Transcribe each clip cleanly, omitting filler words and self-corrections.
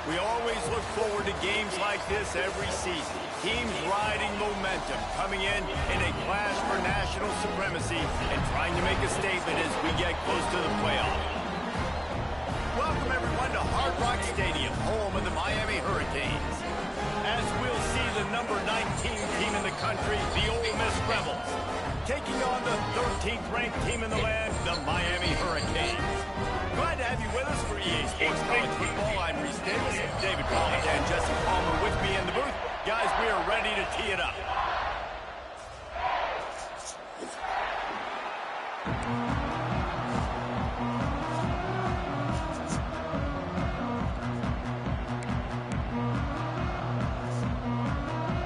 We always look forward to games like this every season. Teams riding momentum, coming in a clash for national supremacy and trying to make a statement as we get close to the playoffs. Welcome everyone to Hard Rock Stadium, home of the Miami Hurricanes. As we'll see the number 19 team in the country, the Ole Miss Rebels, taking on the 13th ranked team in the land, the Miami Hurricanes. Glad to have you with us for EA Sports College Football. I'm Reese Davis, David Pollack, and Jesse Palmer with me in the booth. Guys, we are ready to tee it up.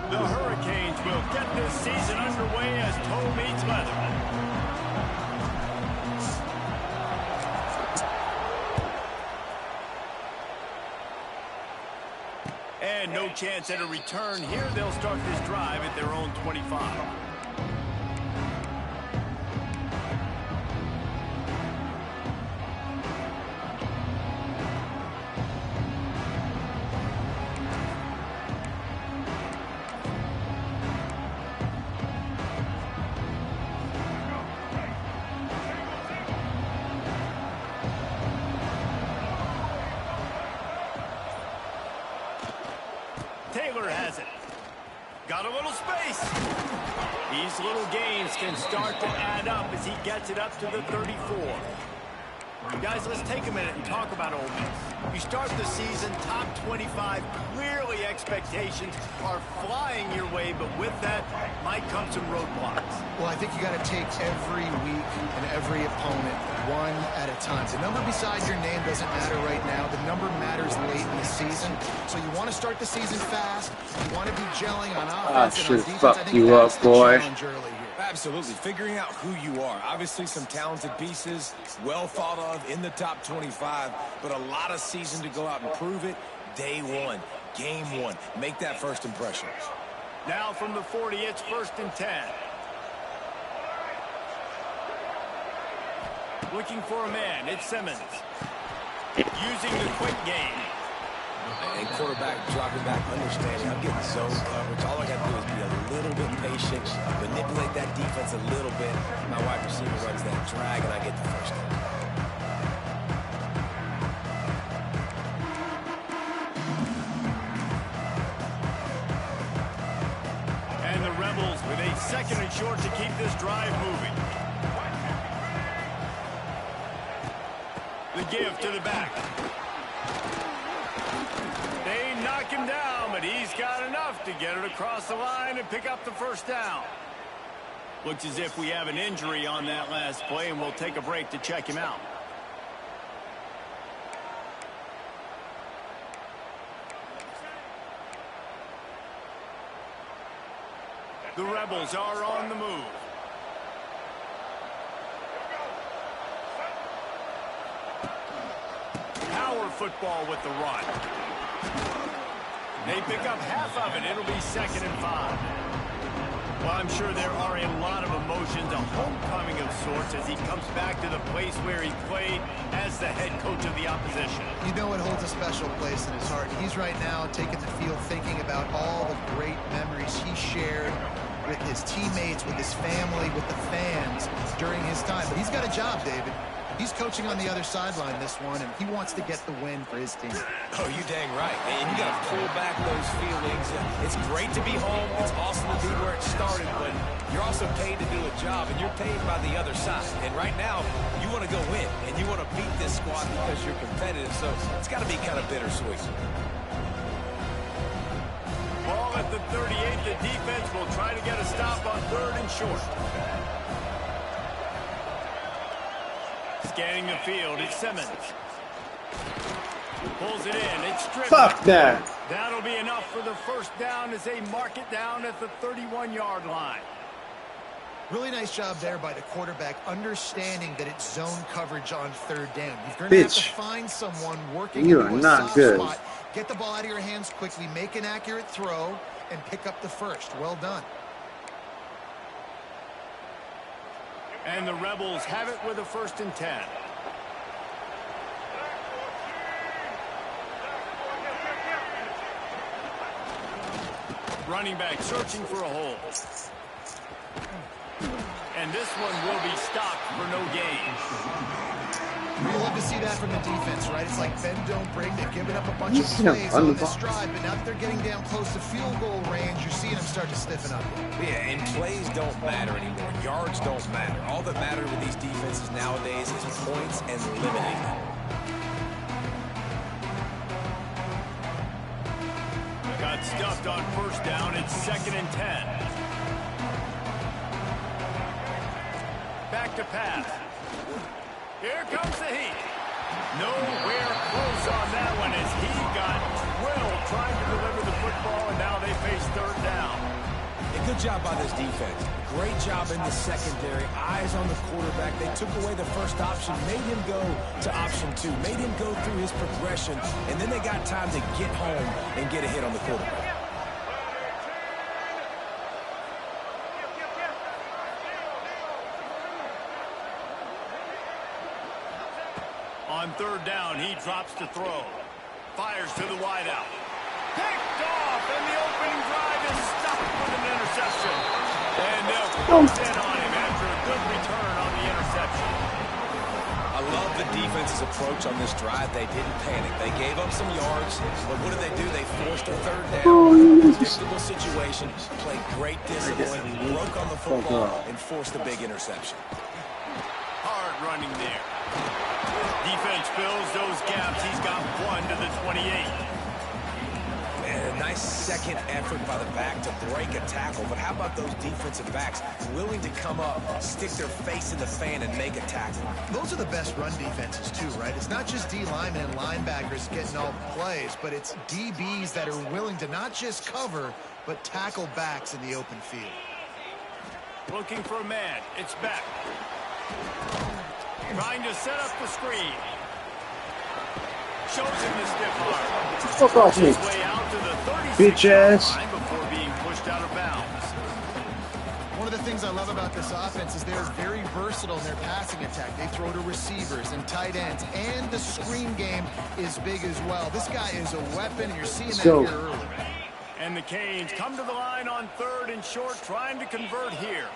The Hurricanes will get this season underway as toe meets leather. And no chance at a return here. They'll start this drive at their own 25. Has it. Got a little space. These little gains can start to add up as he gets it up to the 34. Guys, let's take a minute and talk about Ole Miss. You start the season top 25. Clearly expectations are flying your way, but with that might come some roadblocks. Well, I think you got to take every week and every opponent one at a time. The number beside your name doesn't matter right now. The number matters late in the season. So you want to start the season fast. You want to be gelling on offense and on defense. Fuck I think you that's up, the boy. challenge early here. Absolutely. Figuring out who you are. Obviously some talented pieces, well thought of in the top 25, but a lot of season to go out and prove it. Day one, game one. Make that first impression. Now from the 40, it's 1st and 10. Looking for a man, it's Simmons. Using the quick game. And quarterback dropping back, understanding. I'm getting zone coverage. All I got to do is be a little bit patient, manipulate that defense a little bit. My wide receiver runs that drag, and I get the first down. And the Rebels with a 2nd and short to keep this drive moving. The give to the back. They knock him down, but he's got enough to get it across the line and pick up the first down. Looks as if we have an injury on that last play, and we'll take a break to check him out. The Rebels are on the move. Power football with the run. They pick up half of it. It'll be 2nd and 5. Well, I'm sure there are a lot of emotions, a homecoming of sorts as he comes back to the place where he played as the head coach of the opposition. You know it holds a special place in his heart. He's right now taking the field thinking about all the great memories he shared with his teammates, with his family, with the fans during his time. But he's got a job, David. He's coaching on the other sideline this one, and he wants to get the win for his team. Oh, you dang right. And you got to pull back those feelings. It's great to be home. It's awesome to be where it started, but you're also paid to do a job, and you're paid by the other side. And right now, you want to go win, and you want to beat this squad because you're competitive, so it's got to be kind of bittersweet. Ball at the 38. The defense will try to get a stop on 3rd and short. Scanning the field, it's Simmons. Pulls it in, it's stripped. Fuck that. That'll be enough for the first down as they mark it down at the 31-yard line. Really nice job there by the quarterback, understanding that it's zone coverage on 3rd down. You're going to have to find someone working You into are a not soft good. spot, get the ball out of your hands quickly, make an accurate throw, and pick up the first. Well done. And the Rebels have it with a 1st and 10. Running back searching for a hole. And this one will be stopped for no gain. We love to see that from the defense, right? It's like bend, don't break. They've given up a bunch of plays on this drive, but now that they're getting down close to field goal range, you're seeing them start to stiffen up. Yeah, and plays don't matter anymore. Yards don't matter. All that matters with these defenses nowadays is points and limiting them. Got stuffed on first down. It's 2nd and 10. Back to pass. Here comes the heat. Nowhere close on that one as he got drilled trying to deliver the football, and now they face 3rd down. A good job by this defense. Great job in the secondary. Eyes on the quarterback. They took away the first option, made him go to option 2, made him go through his progression, and then they got time to get home and get a hit on the quarterback. On 3rd down, he drops to throw. Fires to the wideout. Picked off, and the opening drive is stopped with an interception. And they'll close in on him after a good return on the interception. I love the defense's approach on this drive. They didn't panic. They gave up some yards, but what did they do? They forced a 3rd down. Predictable situation, played great discipline, broke on the football, and forced a big interception. Hard running there. Defense fills those gaps. He's got 1 to the 28. And a nice second effort by the back to break a tackle. But how about those defensive backs willing to come up, stick their face in the fan, and make a tackle? Those are the best run defenses, too, right? It's not just D linemen and linebackers getting all the plays, but it's DBs that are willing to not just cover, but tackle backs in the open field. Looking for a man. It's back. Trying to set up the screen. Shows him the stiff arm. Fuck off me. His way out to the 36 Bitch ass. line before being pushed out of bounds. One of the things I love about this offense is they're very versatile in their passing attack. They throw to receivers and tight ends, and the screen game is big as well. This guy is a weapon, and you're seeing that here early. And the Canes come to the line on 3rd and short, trying to convert here.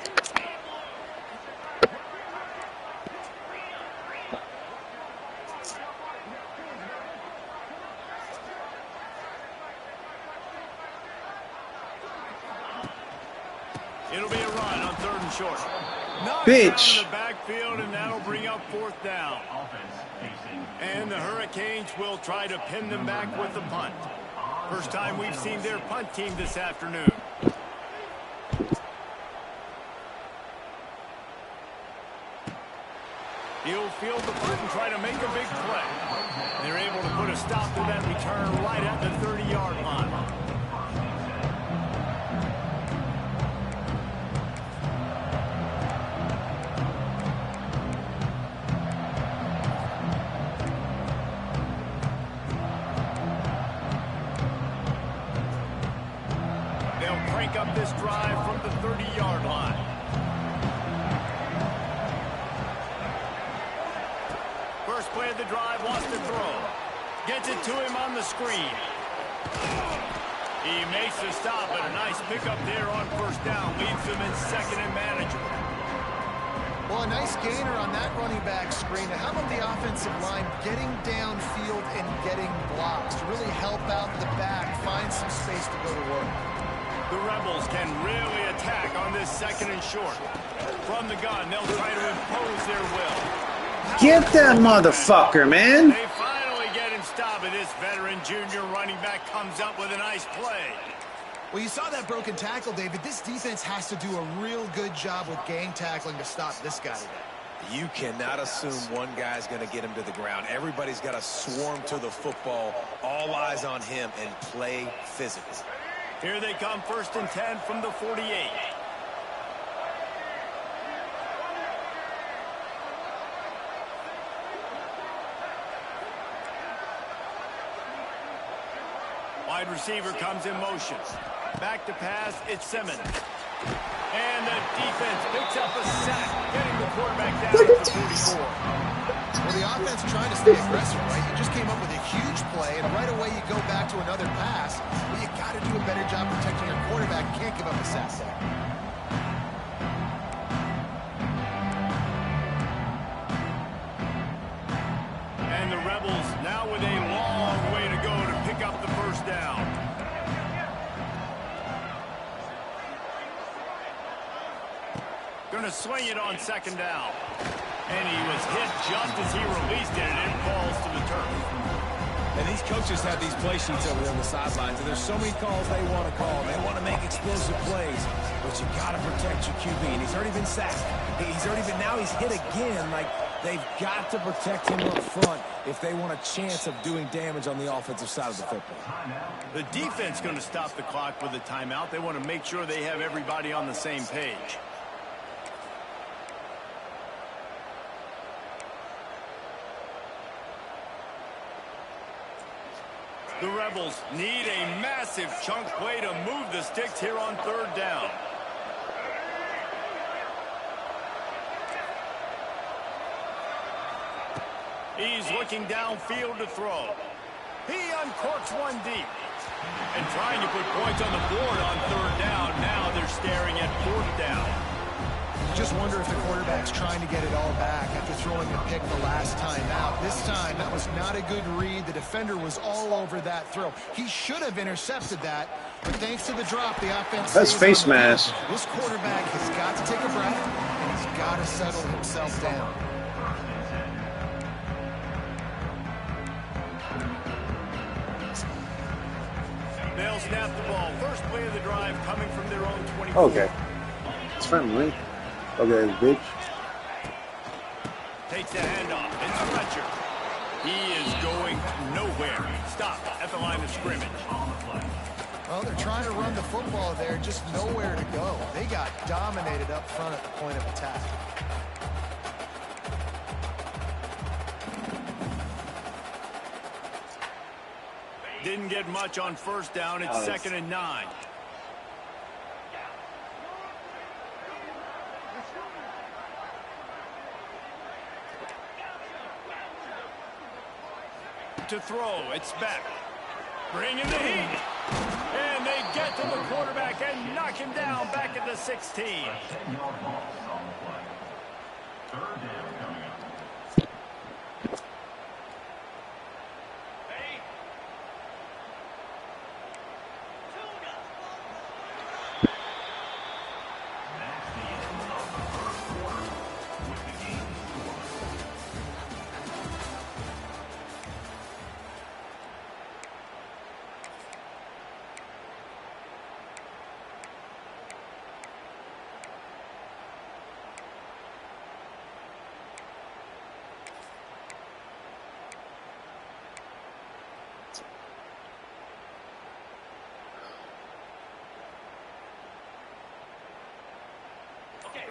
It'll be a run on 3rd and short. Bitch. In the backfield, and that'll bring up 4th down. And the Hurricanes will try to pin them back with the punt. First time we've seen their punt team this afternoon. He'll field the punt and try to make a big play. They're able to put a stop to that return right at the 30-yard line. Up this drive from the 30-yard line. First play of the drive, wants to throw. Gets it to him on the screen. He makes the stop, but a nice pickup there on 1st down. Leaves him in 2nd and manageable. Well, a nice gainer on that running back screen. Now, how about the offensive line getting downfield and getting blocks to really help out the back, find some space to go to work? The Rebels can really attack on this 2nd and short. From the gun, they'll try to impose their will. Get that motherfucker, man. They finally get him stopped, and this veteran junior running back comes up with a nice play. Well, you saw that broken tackle, David. This defense has to do a real good job with gang tackling to stop this guy today. You cannot assume one guy's going to get him to the ground. Everybody's got to swarm to the football, all eyes on him, and play physically. Here they come, 1st and 10 from the 48. Wide receiver comes in motion. Back to pass, it's Simmons. And the defense picks up a sack, getting the quarterback down to the 44. Well, the offense trying to stay aggressive, right? You just came up with a huge play, and right away you go back to another pass. But you got to do a better job protecting your quarterback. You can't give up a sack there. And the Rebels now with a long way to go to pick up the first down. Going to swing it on second down. And he was hit just as he released it, and it falls to the turf. And these coaches have these play sheets over there on the sidelines, and there's so many calls they want to call. They want to make explosive plays, but you got to protect your QB, and he's already been sacked. Now he's hit again. Like, they've got to protect him up front if they want a chance of doing damage on the offensive side of the football. The defense going to stop the clock with a timeout. They want to make sure they have everybody on the same page. The Rebels need a massive chunk play to move the sticks here on third down. He's looking downfield to throw. He uncorks one deep. And trying to put points on the board on third down. Now they're staring at fourth down. Just wonder if the quarterback's trying to get it all back after throwing the pick the last time out. This time, that was not a good read. The defender was all over that throw. He should have intercepted that, but thanks to the drop, the offense... That's face mask. This quarterback has got to take a breath, and he's got to settle himself down. They'll snap the ball. First play of the drive coming from their own 24. Okay. It's friendly. Okay, bitch. Takes the handoff. It's Fletcher. He is going nowhere. Stop at the line of scrimmage. Well, they're trying to run the football there, just nowhere to go. They got dominated up front at the point of attack. Didn't get much on first down. It's second and 9. To throw, it's back. Bring in the heat. And they get to the quarterback and knock him down back at the 16.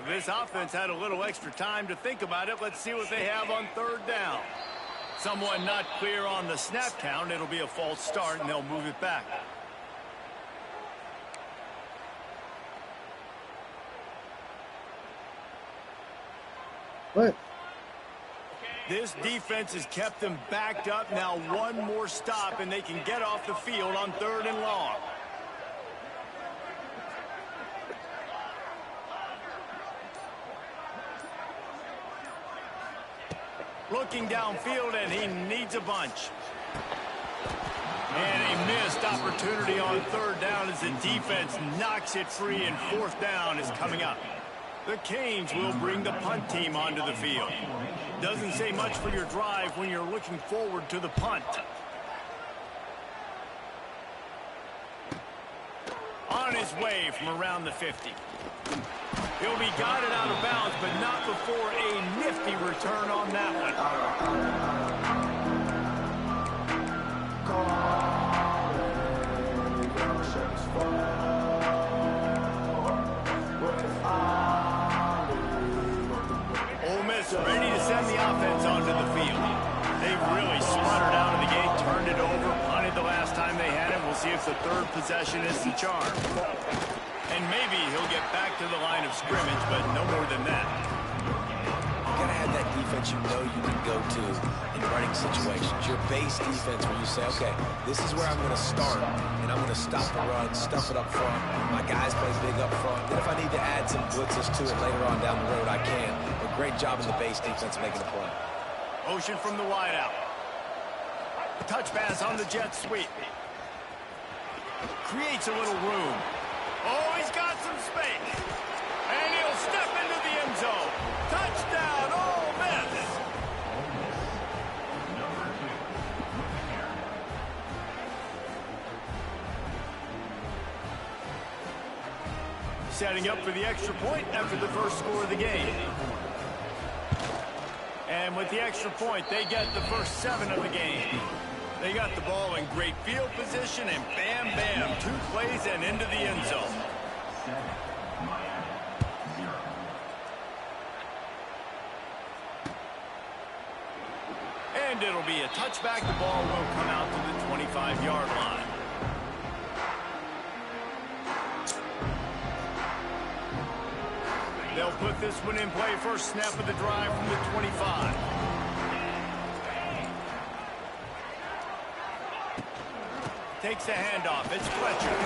This offense had a little extra time to think about it. Let's see what they have on third down. Someone not clear on the snap count. It'll be a false start, and they'll move it back. What? This defense has kept them backed up. Now one more stop, and they can get off the field on third and long. Looking downfield, and he needs a bunch. And a missed opportunity on third down as the defense knocks it free, and fourth down is coming up. The Canes will bring the punt team onto the field. Doesn't say much for your drive when you're looking forward to the punt. On his way from around the 50. He'll be guided out of bounds, but not before a nifty return on that one. Ole Miss ready to send the offense onto the field. They really sputtered out of the gate, turned it over, punted the last time they had it. We'll see if the third possession is the charm. And maybe he'll get back to the line of scrimmage, but no more than that. Got to have that defense defense you know you can go to in running situations. Your base defense where you say, okay, this is where I'm going to start, and I'm going to stop the run, stuff it up front. My guys play big up front. Then if I need to add some blitzes to it later on down the road, I can. But great job in the base defense making a play. Motion from the wideout. Touch pass on the jet sweep. Creates a little room. Oh, he's got some space. And he'll step into the end zone. Touchdown, Ole Miss. Setting up for the extra point after the first score of the game. And with the extra point, they get the first 7 of the game. They got the ball in great field position, and bam, bam, 2 plays and into the end zone. And it'll be a touchback. The ball will come out to the 25-yard line. They'll put this one in play first snap of the drive from the 25. Takes the handoff. It's Fletcher.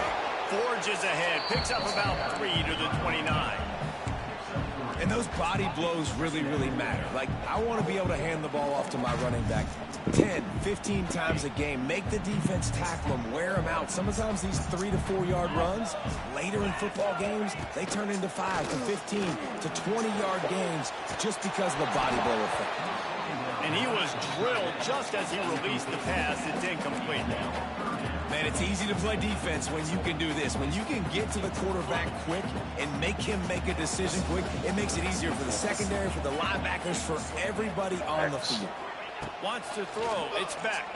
Forges ahead. Picks up about 3 to the 29. And those body blows really, really matter. Like, I want to be able to hand the ball off to my running back 10, 15 times a game. Make the defense tackle them, wear them out. Sometimes these 3 to 4 yard runs, later in football games, they turn into 5 to 15 to 20-yard gains just because of the body blow effect. And he was drilled just as he released the pass. It's incomplete. Man, it's easy to play defense when you can do this. When you can get to the quarterback quick and make him make a decision quick, it makes it easier for the secondary, for the linebackers, for everybody on the field. Wants to throw. It's back.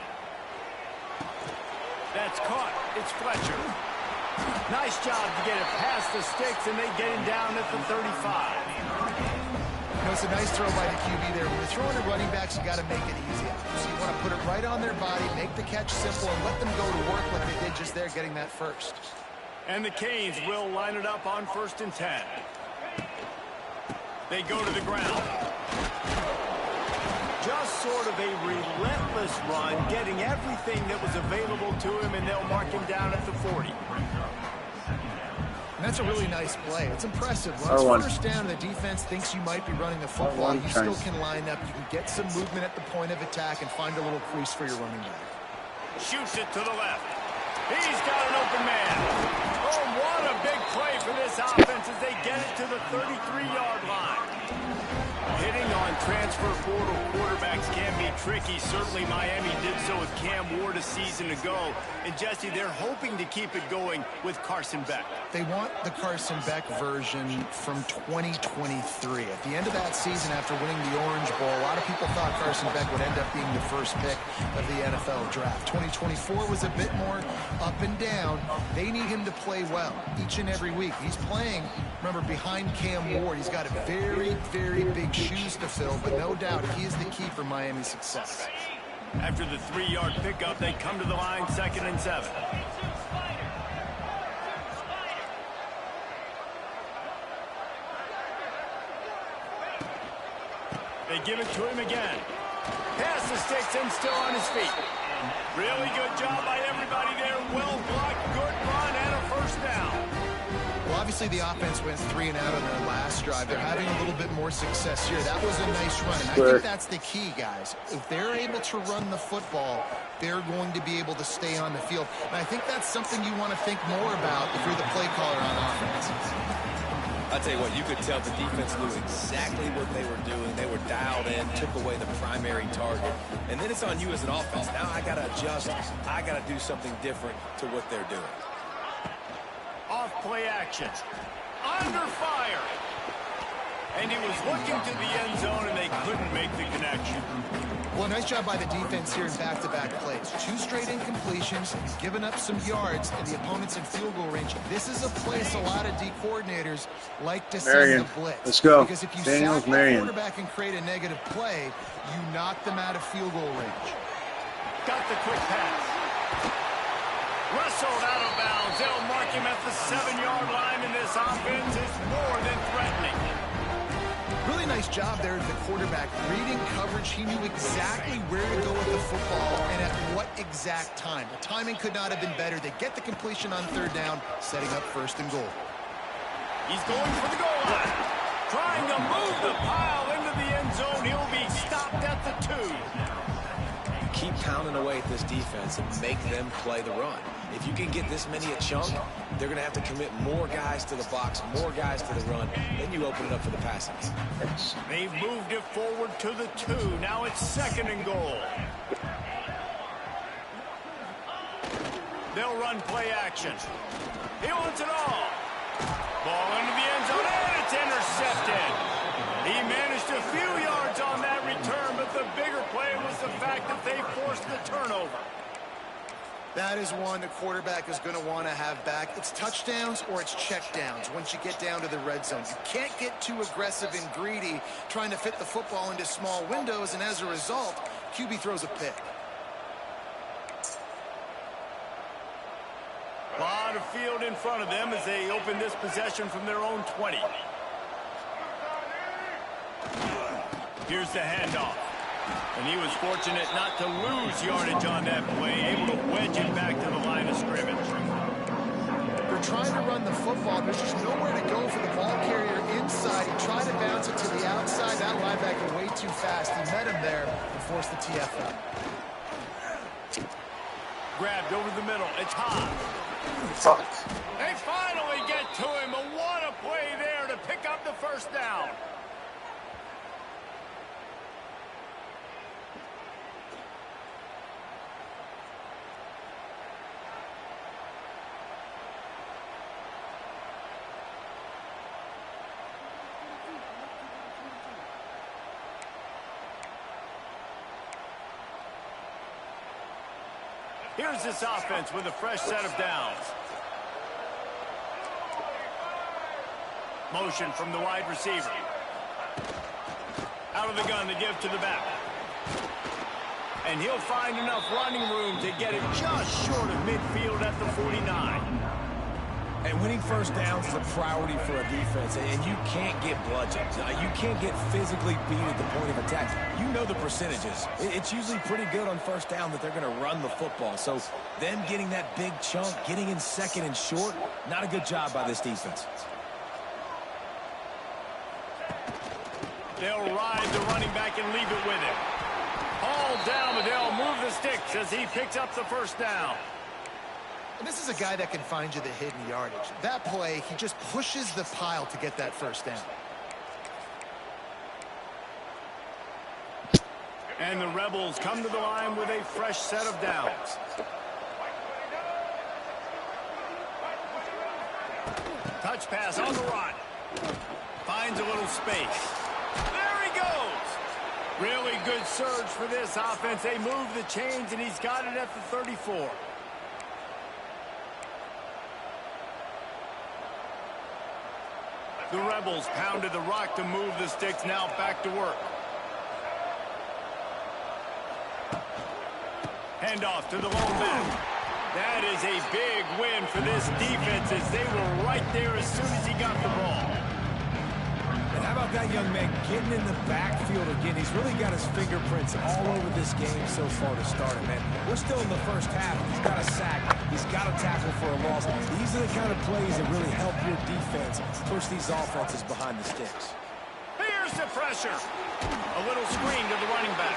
That's caught. It's Fletcher. Nice job to get it past the sticks, and they get him down at the 35. You know, it's a nice throw by the QB there. When you're throwing at running backs, you got to make it easy. So you want to put it right on their body, make the catch simple, and let them go to work like they did just there, getting that first. And the Canes will line it up on 1st and 10. They go to the ground. Just sort of a relentless run, getting everything that was available to him, and they'll mark him down at the 40. And that's a really nice play. It's impressive. Once first down, the defense thinks you might be running the football. You still can line up. You can get some movement at the point of attack and find a little crease for your running back. Shoots it to the left. He's got an open man. Oh, what a big play for this offense as they get it to the 33-yard line. Hitting on transfer portal quarterbacks can be tricky. Certainly Miami did so with Cam Ward a season ago. And Jesse, they're hoping to keep it going with Carson Beck. They want the Carson Beck version from 2023. At the end of that season, after winning the Orange Bowl, a lot of people thought Carson Beck would end up being the first pick of the NFL draft. 2024 was a bit more up and down. They need him to play well each and every week. He's playing, remember, behind Cam Ward. He's got a very, very big shoes to fill, but no doubt he is the key for Miami's success. After the 3-yard pickup, they come to the line, 2nd and 7. They give it to him again. Pass the sticks and still on his feet. Really good job by everybody there. Well blocked, good run, and a first down. Well, obviously the offense went 3 and out on their last drive. They're having a little bit more success here. That was a nice run, and I think that's the key, guys. If they're able to run the football, they're going to be able to stay on the field. And I think that's something you want to think more about if you're the play caller on offense. I'll tell you what, you could tell the defense knew exactly what they were doing. They were dialed in, took away the primary target. And then it's on you as an offense. Now I got to adjust. I got to do something different to what they're doing. Off play action. Under fire. And he was looking to the end zone, and they couldn't make the connection. Well, nice job by the defense here in back-to-back plays. 2 straight incompletions, giving up some yards, and the opponent's in field goal range. This is a place a lot of D coordinators like to send the blitz. Let's go. Because if you sack the quarterback and create a negative play, you knock them out of field goal range. Got the quick pass. Wrestled out of bounds. They'll mark him at the 7-yard line, and this offense is more than threatening. Really nice job there as the quarterback. Reading coverage, he knew exactly where to go with the football and at what exact time. The timing could not have been better. They get the completion on third down, setting up first and goal. He's going for the goal line. Trying to move the pile into the end zone. He'll be stopped at the 2. Keep pounding away at this defense and make them play the run. If you can get this many a chunk, they're going to have to commit more guys to the box, more guys to the run. Then you open it up for the passing. They've moved it forward to the 2. Now it's second and goal. They'll run play action. He wants it all. Ball into the end zone, and it's intercepted. He managed a few yards on that return, but the bigger play was the fact that they forced the turnover. That is one the quarterback is going to want to have back. It's touchdowns or it's checkdowns once you get down to the red zone. You can't get too aggressive and greedy trying to fit the football into small windows, and as a result, QB throws a pick. A lot of field in front of them as they open this possession from their own 20. Here's the handoff. And he was fortunate not to lose yardage on that play, able to wedge it back to the line of scrimmage. They're trying to run the football. There's just nowhere to go for the ball carrier inside. He tried to bounce it to the outside. That linebacker way too fast. He met him there and forced the TFL. Grabbed over the middle. It's hot. Fuck. They finally get to him. And what a play there to pick up the first down. Here's this offense with a fresh set of downs. Motion from the wide receiver. Out of the gun to give to the back. And he'll find enough running room to get it just short of midfield at the 49. And winning first downs is a priority for a defense, and you can't get bludgeoned. You can't get physically beat at the point of attack. You know the percentages. It's usually pretty good on first down that they're going to run the football. So them getting that big chunk, getting in second and short, not a good job by this defense. They'll ride the running back and leave it with him. All down, but they'll move the sticks as he picks up the first down. And this is a guy that can find you the hidden yardage. That play, he just pushes the pile to get that first down. And the Rebels come to the line with a fresh set of downs. Touch pass on the run. Finds a little space. There he goes. Really good surge for this offense. They move the chains, and he's got it at the 34. The Rebels pounded the rock to move the sticks. Now back to work. Handoff to the lone back. That is a big win for this defense as they were right there as soon as he got the ball. And how about that young man getting in the backfield again? He's really got his fingerprints all over this game so far to start it, man. We're still in the first half. He's got a sack. He's got a tackle for a loss. These are the kind of plays that really help your defense push these offenses behind the sticks. Here's the pressure. A little screen to the running back.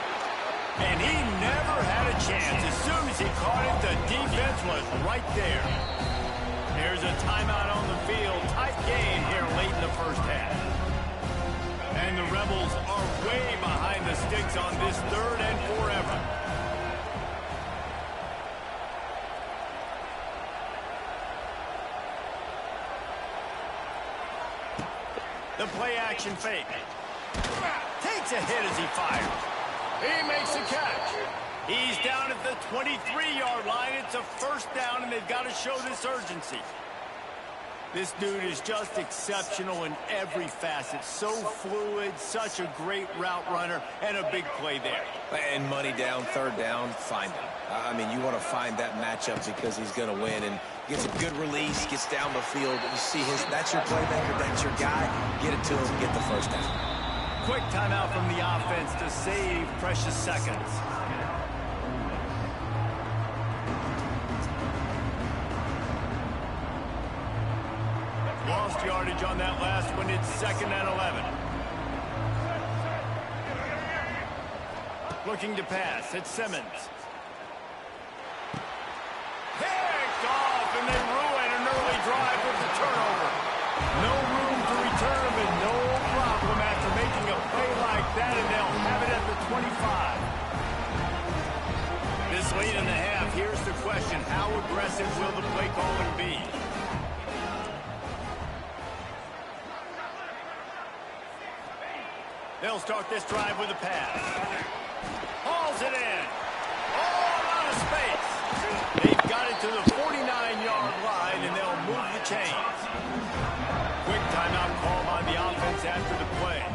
And he never had a chance. As soon as he caught it, the defense was right there. There's a timeout on the field. Tight game here late in the first half. And the Rebels are way behind the sticks on this third and forever. The play action fake. Takes a hit as he fires. He makes a catch. He's down at the 23-yard line. It's a first down, and they've got to show this urgency. This dude is just exceptional in every facet. So fluid, such a great route runner, and a big play there. And money down, third down, find him. I mean, you want to find that matchup because he's going to win. And gets a good release, gets down the field. You see that's your playmaker, that's your guy. Get it to him, get the first down. quick timeout from the offense to save precious seconds. Lost yardage on that last one. It's 2nd and 11. Looking to pass. It's Simmons. Picked off, and they ruin an early drive with the turnover. No room to return, but no problem after making a play like that, and they'll have it at the 25. This late in the half, here's the question. How aggressive will the play calling be? They'll start this drive with a pass. Hauls it in. All out of space. They've got it to the 49-yard line, and they'll move the chains. Quick timeout call on the offense after the play.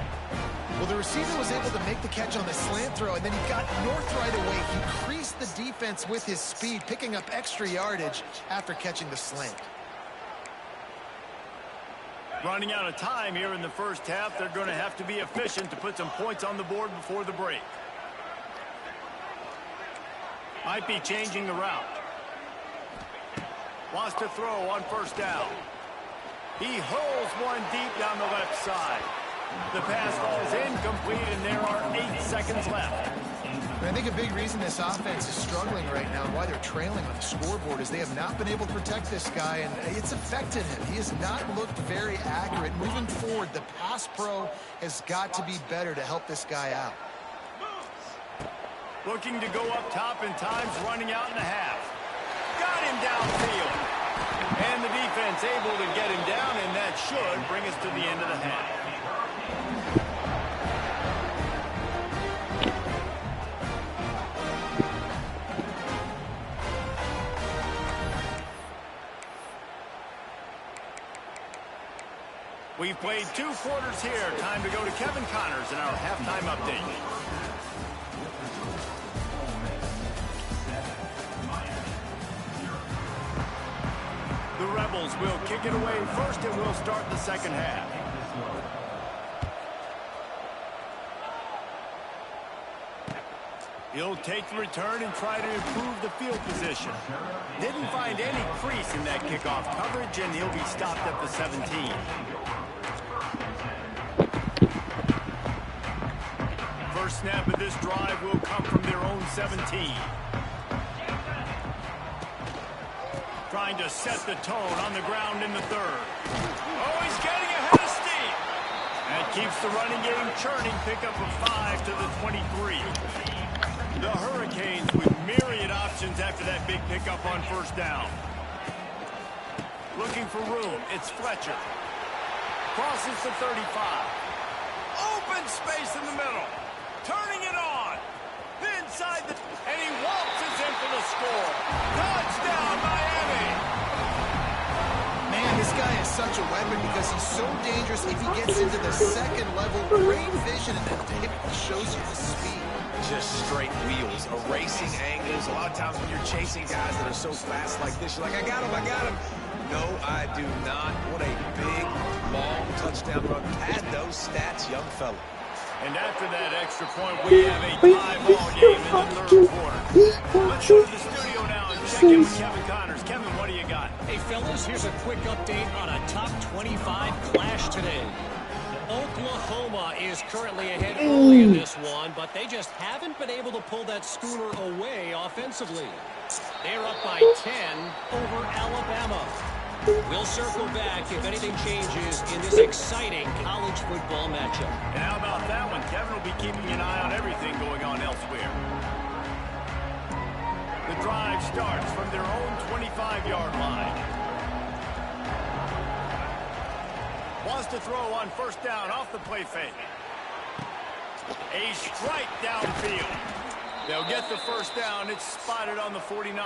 Well, the receiver was able to make the catch on the slant throw, and then he got north right away. He creased the defense with his speed, picking up extra yardage after catching the slant. Running out of time here in the first half. They're going to have to be efficient to put some points on the board before the break. Might be changing the route. Wants to throw on first down. He hurls one deep down the left side. The pass falls incomplete, and there are 8 seconds left. I think a big reason this offense is struggling right now and why they're trailing on the scoreboard is they have not been able to protect this guy, and it's affected him. He has not looked very accurate. Moving forward, the pass pro has got to be better to help this guy out. Looking to go up top, and time's running out in the half. Got him downfield. And the defense able to get him down, and that should bring us to the end of the half. We've played 2 quarters here. Time to go to Kevin Connors in our halftime update. The Rebels will kick it away first, and we'll start the second half. He'll take the return and try to improve the field position. Didn't find any crease in that kickoff coverage, and he'll be stopped at the 17. First snap of this drive will come from their own 17. Trying to set the tone on the ground in the third. Oh, he's getting ahead of steam. That keeps the running game churning. Pick up a 5 to the 23. The Hurricanes with myriad options after that big pickup on first down. Looking for room. It's Fletcher. Crosses the 35. Open space in the middle. Turning it on. Inside the... And he waltzes in for the score. Touchdown, Miami. Man, this guy is such a weapon because he's so dangerous if he gets into the second level. Great vision, and then it shows you the speed. Just straight wheels, erasing angles. A lot of times when you're chasing guys that are so fast like this, you're like, I got him, I got him. No, I do not. What a big, long touchdown run. Add those stats, young fella. And after that extra point, we have a tie-ball game in the third quarter. Let's go to the studio now and check in with Kevin Connors. Kevin, what do you got? Hey, fellas, here's a quick update on a top 25 clash today. Oklahoma is currently ahead early in this one, but they just haven't been able to pull that schooner away offensively. They're up by 10 over Alabama. We'll circle back if anything changes in this exciting college football matchup. And how about that one? Kevin will be keeping an eye on everything going on elsewhere. The drive starts from their own 25-yard line. Wants to throw on first down off the play fake. A strike downfield. They'll get the first down. It's spotted on the 49.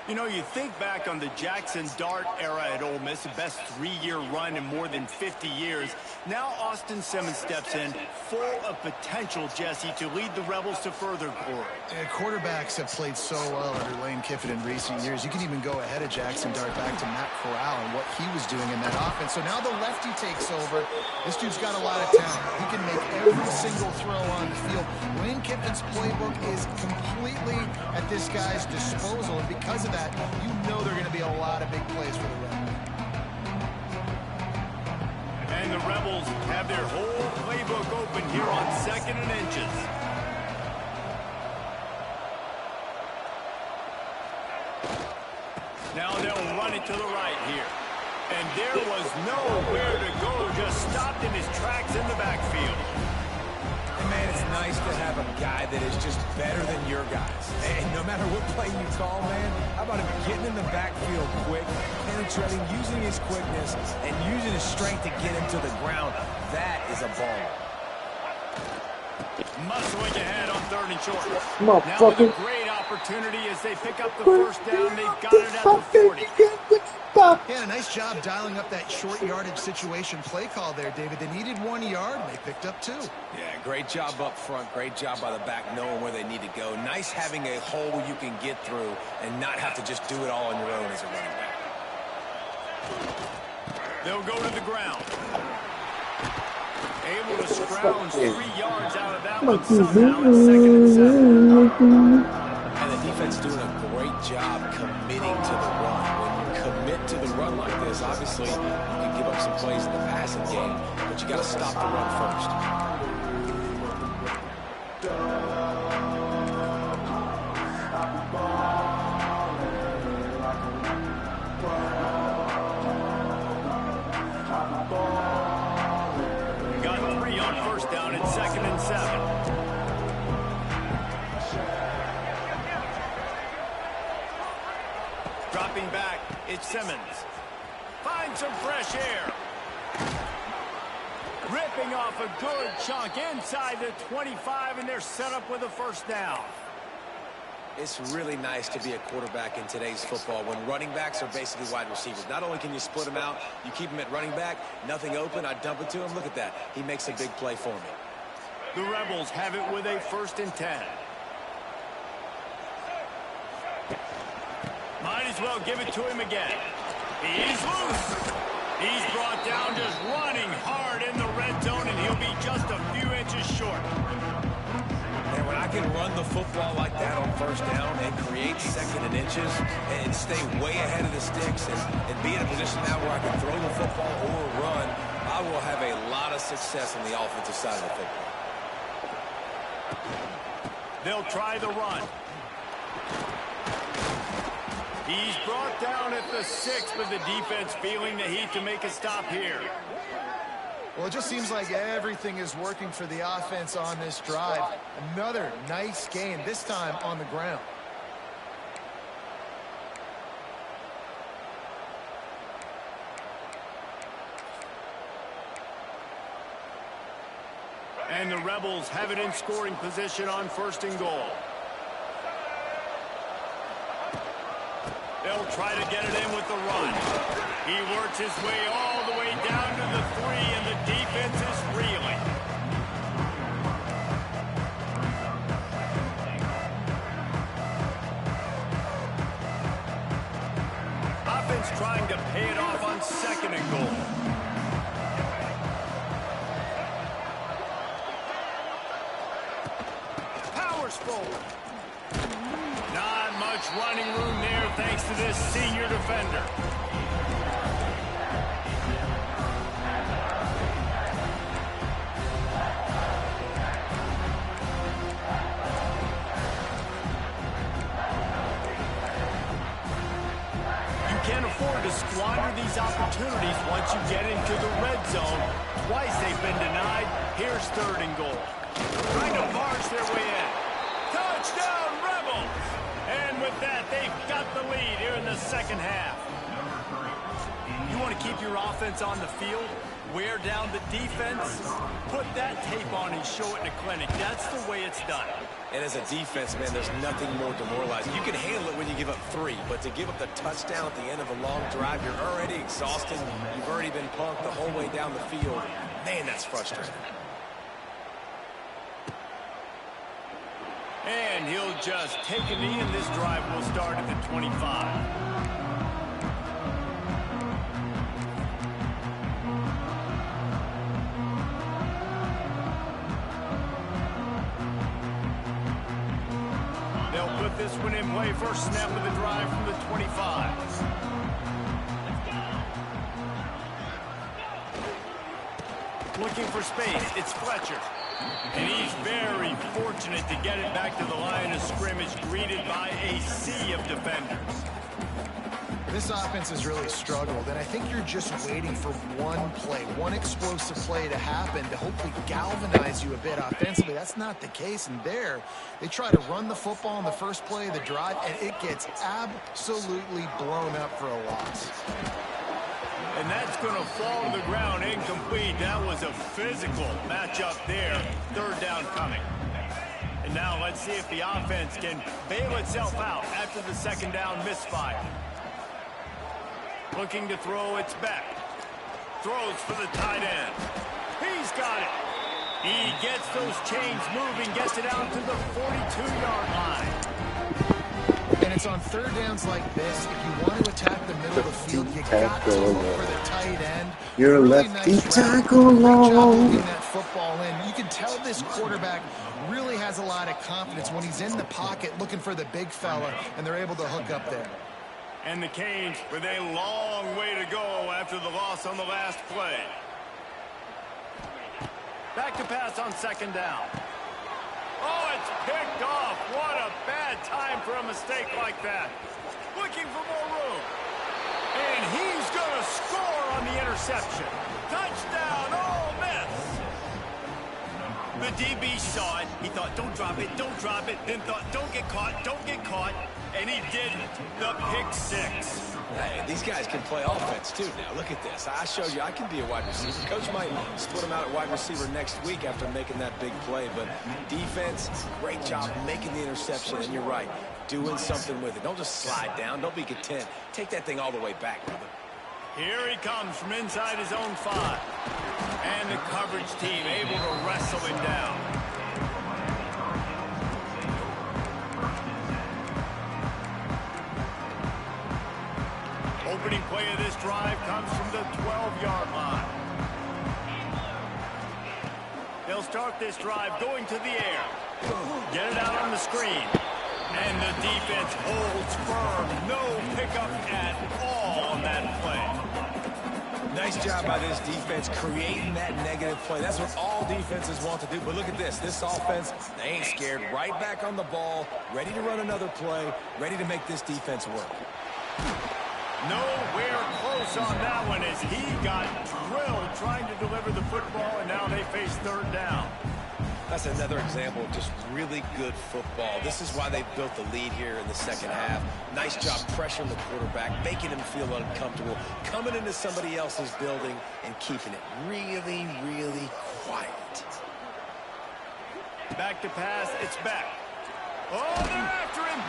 You know, you think back on the Jackson Dart era at Ole Miss, the best 3-year run in more than 50 years. Now Austin Simmons steps in, full of potential, Jesse, to lead the Rebels to further glory. Quarterbacks have played so well under Lane Kiffin in recent years. You can even go ahead of Jackson Dart back to Matt Corral and what he was doing in that offense. So now the lefty takes over. This dude's got a lot of talent. He can make every single throw on the field. Lane Kiffin's playbook is completely at this guy's disposal, and because of that, you know there are going to be a lot of big plays for the Rebels. And the Rebels have their whole playbook open here on 2nd and inches. Now they'll run it to the right here. And there was nowhere to go, just stopped in his tracks in the backfield. And man, it's nice to have a guy that is just better than your guys. And no matter what play you call, man, how about him getting in the backfield quick, penetrating, using his quickness, and using his strength to get him to the ground. That is a ball. Muscling ahead on 3rd and short. Now with a great opportunity as they pick up the first down. They've got it at the 40. Yeah, nice job dialing up that short yardage situation play call there, David. They needed 1 yard, and they picked up 2. Yeah, great job up front. Great job by the back knowing where they need to go. Nice having a hole you can get through and not have to just do it all on your own as a running back. They'll go to the ground. Able to scrounge 3 yards out of that one somehow at 2nd and 7. And the defense doing a great job committing to the run. When you commit to the run like this, obviously you can give up some plays in the passing game, but you got to stop the run first. Got 3 on 1st down at 2nd and 7. Dropping back, it's Simmons. Finds some fresh air. Ripping off a good chunk inside the 25, and they're set up with a 1st down. It's really nice to be a quarterback in today's football when running backs are basically wide receivers. Not only can you split them out, you keep them at running back, nothing open, I dump it to him. Look at that. He makes a big play for me. The Rebels have it with a 1st and 10. Might as well give it to him again. He's loose. He's brought down just running hard in the red zone, and he'll be just a few inches short. And when I can run the football like that on 1st down and create 2nd and inches and stay way ahead of the sticks and be in a position now where I can throw the football or run, I will have a lot of success on the offensive side of the football. They'll try the run. He's brought down at the 6, but the defense feeling the heat to make a stop here. Well, it just seems like everything is working for the offense on this drive. Another nice gain, this time on the ground. And the Rebels have it in scoring position on 1st and goal. They'll try to get it in with the run. He works his way all the way down to the 3, and the defense is reeling. Offense trying to pay it off on 2nd and goal. Powers forward. Not much running room there thanks to this senior defender. You can't afford to squander these opportunities once you get into the red zone. Twice they've been denied. Here's 3rd and goal. Trying to march their way in. Touchdown, Rebels! And with that, they've got the lead here in the 2nd half. You want to keep your offense on the field, wear down the defense, put that tape on and show it in a clinic. That's the way it's done. And as a defense, man, there's nothing more demoralizing. You can handle it when you give up 3. But to give up the touchdown at the end of a long drive, you're already exhausted. You've already been punked the whole way down the field. Man, that's frustrating. And he'll just take a knee, and this drive will start at the 25. They'll put this one in play. First snap of the drive from the 25. Looking for space. It's Fletcher. And he's very fortunate to get it back to the line of scrimmage, greeted by a sea of defenders. This offense has really struggled, and I think you're just waiting for one play, one explosive play to happen to hopefully galvanize you a bit offensively. That's not the case, and there, they try to run the football in the first play of the drive, and it gets absolutely blown up for a loss. And that's going to fall to the ground incomplete. That was a physical matchup there. Third down coming. And now let's see if the offense can bail itself out after the second down misfire. Looking to throw, it's Beck. Throws for the tight end. He's got it. He gets those chains moving, gets it out to the 42-yard line. And it's on third downs like this. If you want to attack the middle of the field, you got to look for the tight end. You're a really lefty nice tackle. Great job moving that football in. You can tell this quarterback really has a lot of confidence when he's in the pocket looking for the big fella, and they're able to hook up there. And the Canes with a long way to go after the loss on the last play. Back to pass on second down. Oh, it's picked off. What a bad time for a mistake like that. Looking for more room. And he's going to score on the interception. Touchdown, Ole Miss. The DB saw it. He thought, don't drop it, don't drop it. Then thought, don't get caught, don't get caught. And he didn't. The pick six. Hey, these guys can play offense, too. Now, look at this. I showed you I can be a wide receiver. Coach might split him out at wide receiver next week after making that big play. But defense, great job making the interception. And you're right, doing something with it. Don't just slide down. Don't be content. Take that thing all the way back, brother. Here he comes from inside his own 5. And the coverage team able to wrestle him down. Opening play of this drive comes from the 12-yard line. They'll start this drive going to the air. Get it out on the screen. And the defense holds firm. No pickup at all on that play. Nice job by this defense creating that negative play. That's what all defenses want to do. But look at this. This offense, they ain't scared. Right back on the ball, ready to run another play, ready to make this defense work. Nowhere close on that one as he got drilled trying to deliver the football, and now they face third down. That's another example of just really good football. This is why they built the lead here in the second half. Nice job pressuring the quarterback, making him feel uncomfortable, coming into somebody else's building and keeping it really, really quiet. Back to pass, it's back. Oh, they're after him.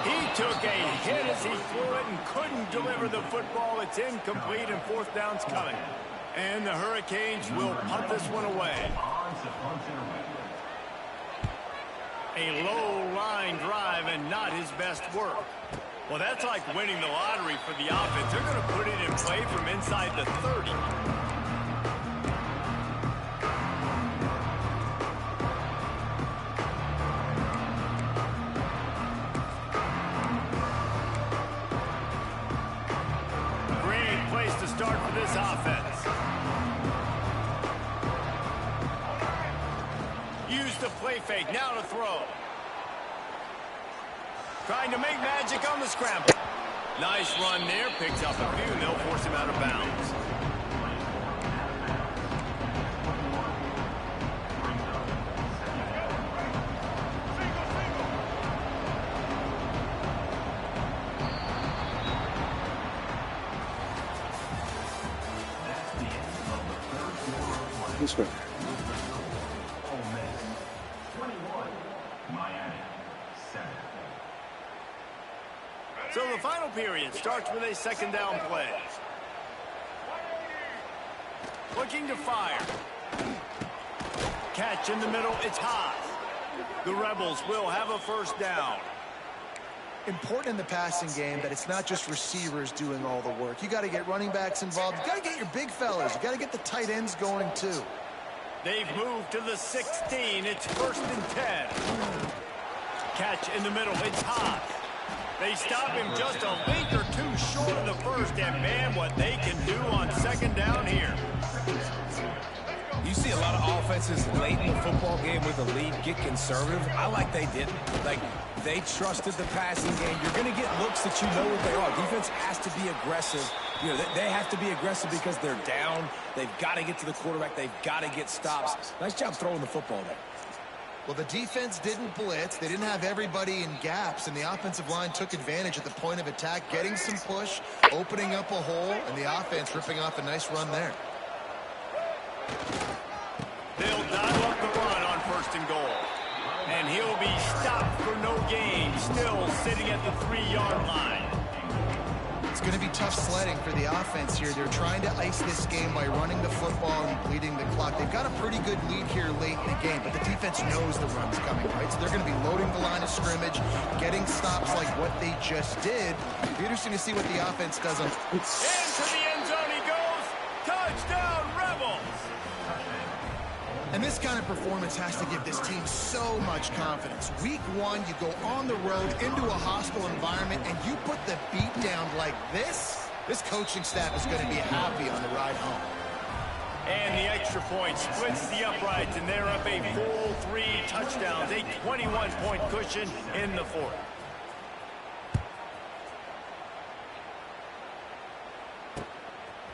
He took a hit as he threw it and couldn't deliver the football. It's incomplete and fourth down's coming. And the Hurricanes will punt this one away. A low-line drive and not his best work. Well, that's like winning the lottery for the offense. They're going to put it in play from inside the 30. Great place to start for this offense. Use the play fake, now to throw. Trying to make magic on the scramble. Nice run there, picks up a few, and they'll force him out of bounds. This way. So the final period starts with a second down play. Looking to fire. Catch in the middle, it's hot. The Rebels will have a first down. Important in the passing game that it's not just receivers doing all the work. You got to get running backs involved. You got to get your big fellas. You got to get the tight ends going too. They've moved to the 16. It's 1st and 10. Catch in the middle, it's hot. They stop him just a link or two short of the first, and man, what they can do on second down here. You see a lot of offenses late in the football game with the lead get conservative. I like they didn't. Like, they trusted the passing game. You're going to get looks that you know what they are. Defense has to be aggressive. You know, they have to be aggressive because they're down. They've got to get to the quarterback. They've got to get stops. Nice job throwing the football there. Well, the defense didn't blitz. They didn't have everybody in gaps, and the offensive line took advantage at the point of attack, getting some push, opening up a hole, and the offense ripping off a nice run there. They'll dial up the run on 1st and goal. And he'll be stopped for no gain, still sitting at the 3-yard line. It's going to be tough sledding for the offense here. They're trying to ice this game by running the football and bleeding the clock. They've got a pretty good lead here late in the game, but the defense knows the run's coming, right? So they're going to be loading the line of scrimmage, getting stops like what they just did. It'll be interesting to see what the offense does on. Into the end zone he goes. Touchdown, Rebels. And this kind of performance has to give this team so much confidence. Week 1, you go on the road into a hostile environment, and you put the beat down like this. This coaching staff is going to be happy on the ride home. And the extra point splits the uprights, and they're up a full 3 touchdowns, a 21-point cushion in the 4th.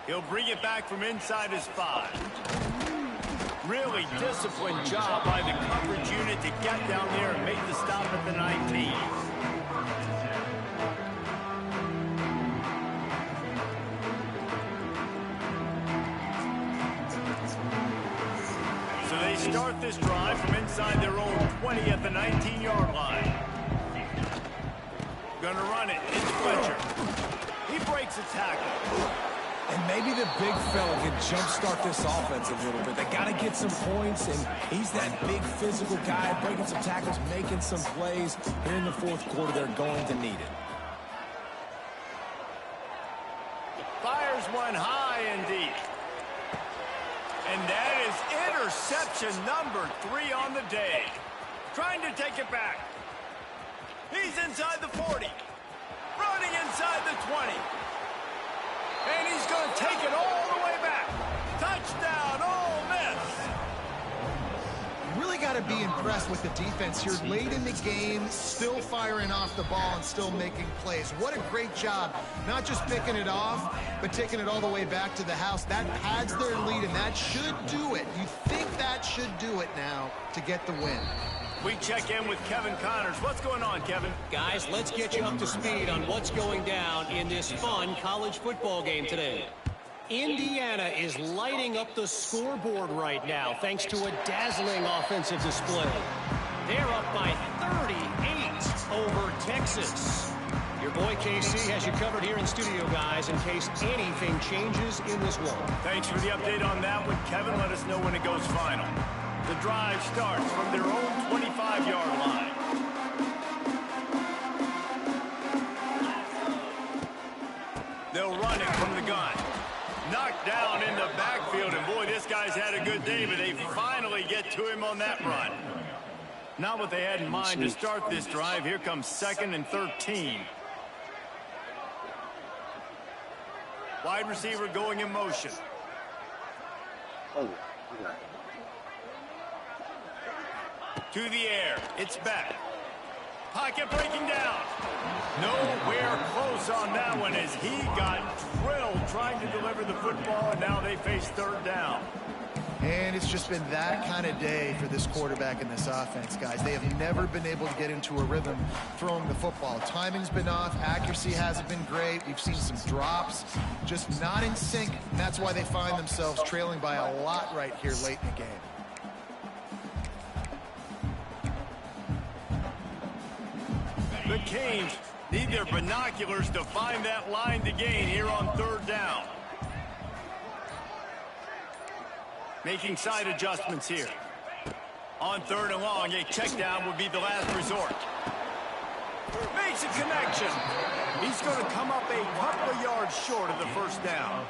He'll bring it back from inside his 5. Really disciplined job by the coverage unit to get down there and make the stop at the 19. So they start this drive from inside their own 20 at the 19-yard line. Gonna run it. It's Fletcher. He breaks a tackle. And maybe the big fella can jumpstart this offense a little bit. They got to get some points, and he's that big physical guy, breaking some tackles, making some plays. Here in the 4th quarter, they're going to need it. Fires one high and deep. And that is interception number 3 on the day. Trying to take it back. He's inside the 40. Running inside the 20. And he's going to take it all the way back. Touchdown, Ole Miss. Really got to be impressed with the defense here late in the game, still firing off the ball and still making plays. What a great job, not just picking it off, but taking it all the way back to the house. That pads their lead, and that should do it. You think that should do it now to get the win. We check in with Kevin Connors. What's going on, Kevin? Guys, let's get you up to speed on what's going down in this fun college football game today. Indiana is lighting up the scoreboard right now thanks to a dazzling offensive display. They're up by 38 over Texas. Your boy KC has you covered here in studio, guys, in case anything changes in this one. Thanks for the update on that one, Kevin. Let us know when it goes final. The drive starts from their own 25-yard line. They'll run it from the gun. Knocked down in the backfield, and boy, this guy's had a good day, but they finally get to him on that run. Not what they had in mind to start this drive. Here comes 2nd and 13. Wide receiver going in motion. Oh, okay. To the air. It's back. Pocket breaking down. Nowhere close on that one as he got drilled trying to deliver the football, and now they face 3rd down. And it's just been that kind of day for this quarterback and this offense, guys. They have never been able to get into a rhythm throwing the football. Timing's been off. Accuracy hasn't been great. We've seen some drops. Just not in sync. And that's why they find themselves trailing by a lot right here late in the game. The Canes Need their binoculars to find that line to gain here on 3rd down. Making side adjustments here. On 3rd and long, a check down would be the last resort. Makes a connection. He's going to come up a couple of yards short of the 1st down.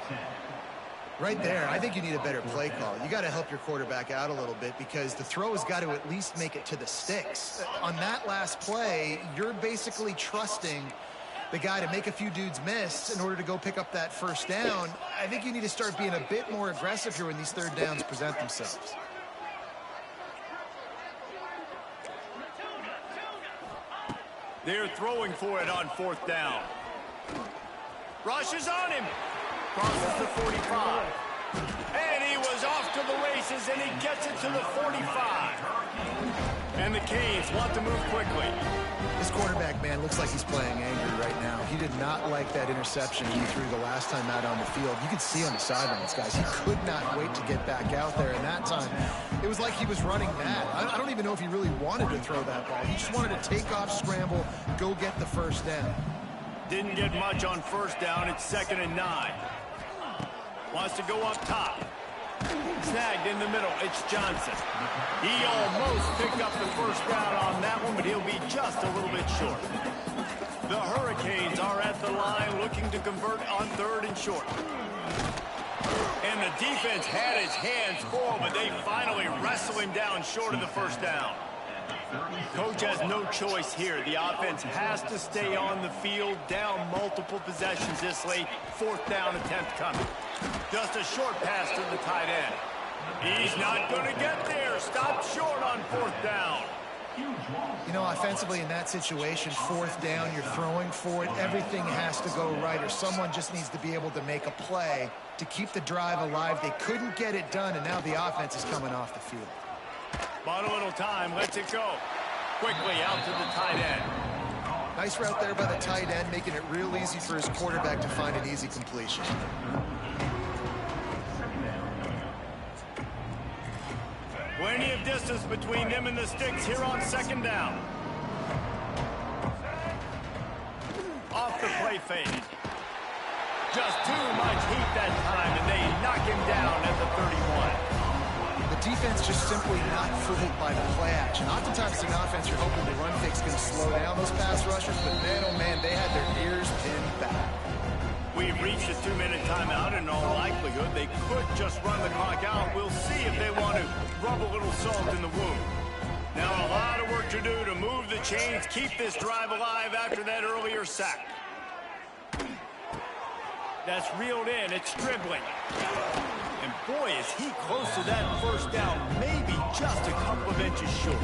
Right there, I think you need a better play call. You got to help your quarterback out a little bit because the throw has got to at least make it to the sticks. On that last play, you're basically trusting the guy to make a few dudes miss in order to go pick up that 1st down. I think you need to start being a bit more aggressive here when these 3rd downs present themselves. They're throwing for it on 4th down. Rushes on him. Crosses the 45. And he was off to the races, and he gets it to the 45. And the Canes want to move quickly. This quarterback, man, looks like he's playing angry right now. He did not like that interception he threw the last time out on the field. You could see on the sidelines, guys. He could not wait to get back out there. And that time, it was like he was running mad. I don't even know if he really wanted to throw that ball. He just wanted to take off, scramble, go get the 1st down. Didn't get much on 1st down. It's 2nd and 9. Wants to go up top. Snagged in the middle. It's Johnson. He almost picked up the 1st down on that one, but he'll be just a little bit short. The Hurricanes are at the line looking to convert on 3rd and short. And the defense had his hands full, but they finally wrestle him down short of the 1st down. Coach has no choice here. The offense has to stay on the field, down multiple possessions this late. 4th down attempt coming. Just a short pass to the tight end. He's not going to get there. Stop short on 4th down. You know, offensively in that situation, 4th down, you're throwing for it. Everything has to go right, or someone just needs to be able to make a play to keep the drive alive. They couldn't get it done, and now the offense is coming off the field. Bought a little time, lets it go. Quickly out to the tight end. Nice route there by the tight end, making it real easy for his quarterback to find an easy completion. Plenty of distance between them and the sticks here on 2nd down. Off the play fake. Just too much heat that time, and they knock him down at the 31. The defense just simply not fooled by the play action. Oftentimes, in offense, you're hoping the run fake's going to slow down those pass rushers, but man, oh man, they had their ears pinned back. We've reached a 2-minute timeout. In all likelihood, they could just run the clock out. We'll see if they want to rub a little salt in the wound. Now, a lot of work to do to move the chains, keep this drive alive after that earlier sack. That's reeled in. It's dribbling. And boy, is he close to that 1st down, maybe just a couple of inches short.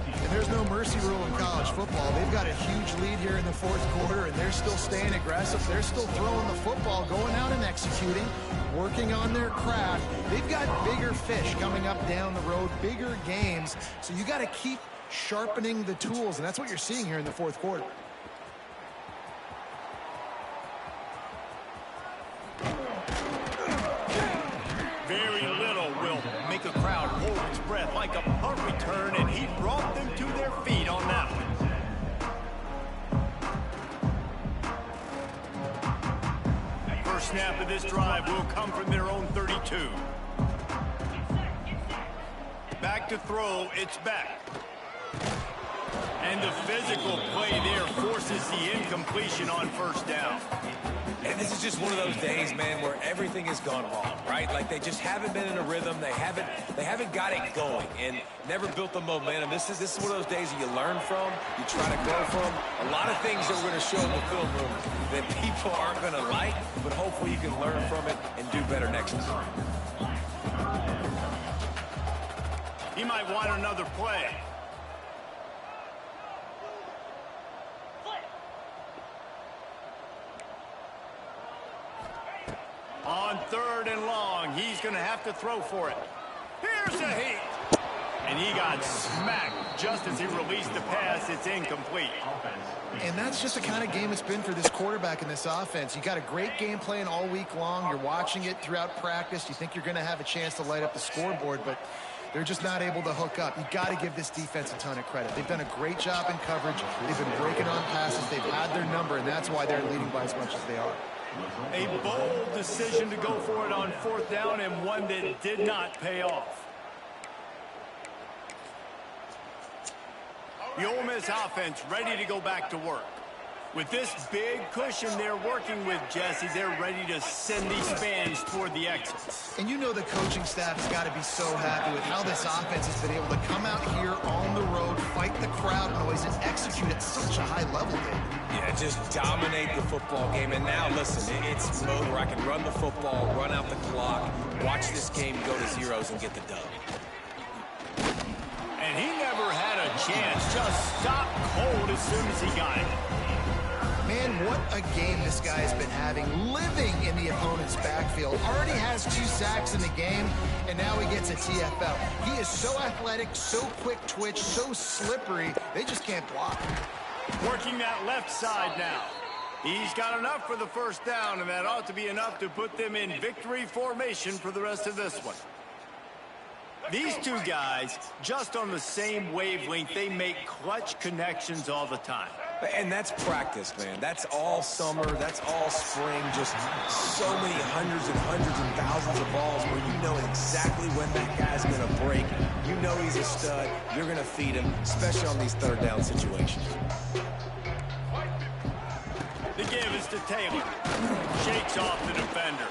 And there's no mercy rule in college football. They've got a huge lead here in the 4th quarter, and they're still staying aggressive. They're still throwing the football, going out and executing, working on their craft. They've got bigger fish coming up down the road, bigger games. So you got to keep sharpening the tools, and that's what you're seeing here in the 4th quarter. Very little will make a crowd hold its breath like a punt return, and he brought them to their feet on that one. First snap of this drive will come from their own 32. Back to throw, it's back. And the physical play there forces the incompletion on 1st down. And this is just one of those days, man, where everything has gone wrong, right? Like they just haven't been in a rhythm. They haven't got it going and never built the momentum. This is one of those days that you learn from, you try to grow from. A lot of things that we're going to show in the film room that people aren't going to like, but hopefully you can learn from it and do better next time. He might want another play. On 3rd and long, he's going to have to throw for it. Here's a hit. And he got smacked just as he released the pass. It's incomplete. And that's just the kind of game it's been for this quarterback in this offense. You got a great game plan all week long. You're watching it throughout practice. You think you're going to have a chance to light up the scoreboard, but They're just not able to hook up. You got to give this defense a ton of credit. They've done a great job in coverage. They've been breaking on passes. They've had their number, and that's why they're leading by as much as they are. A bold decision to go for it on 4th down, and one that did not pay off. The Ole Miss offense ready to go back to work. With this big cushion they're working with, Jesse, they're ready to send these fans toward the exits. And you know the coaching staff has got to be so happy with how this offense has been able to come out here on the road, fight the crowd noise, and execute at such a high level, David. Yeah, just dominate the football game. And now, listen, it's mode where I can run the football, run out the clock, watch this game go to zeros and get the dub. And he never had a chance. Just stopped cold as soon as he got it. Man, what a game this guy has been having, living in the opponent's backfield. Already has 2 sacks in the game, and now he gets a TFL. He is so athletic, so quick twitch, so slippery, they just can't block. Working that left side now. He's got enough for the 1st down, and that ought to be enough to put them in victory formation for the rest of this one. These two guys, just on the same wavelength, they make clutch connections all the time. And that's practice, man. That's all summer. That's all spring. Just so many hundreds and hundreds and thousands of balls where you know exactly when that guy's going to break. You know he's a stud. You're going to feed him, especially on these 3rd down situations. The give is to Taylor. Shakes off the defender.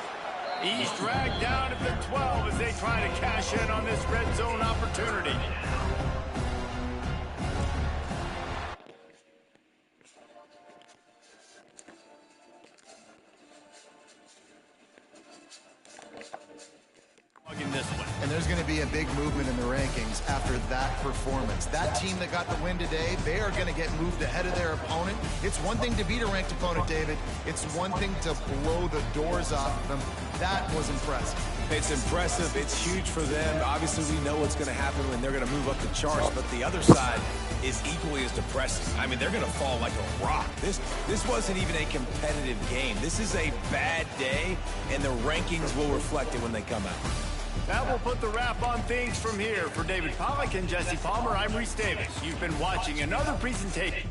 He's dragged down at the 12 as they try to cash in on this red zone opportunity. And there's going to be a big movement in the rankings after that performance. That team that got the win today, they are going to get moved ahead of their opponent. It's one thing to beat a ranked opponent, David. It's one thing to blow the doors off of them. That was impressive. It's impressive. It's huge for them. Obviously, we know what's going to happen when they're going to move up the charts, but the other side is equally as depressing. I mean, they're going to fall like a rock. This wasn't even a competitive game. This is a bad day, and the rankings will reflect it when they come out. That will put the wrap on things from here. For David Pollack and Jesse Palmer, I'm Reese Davis. You've been watching another presentation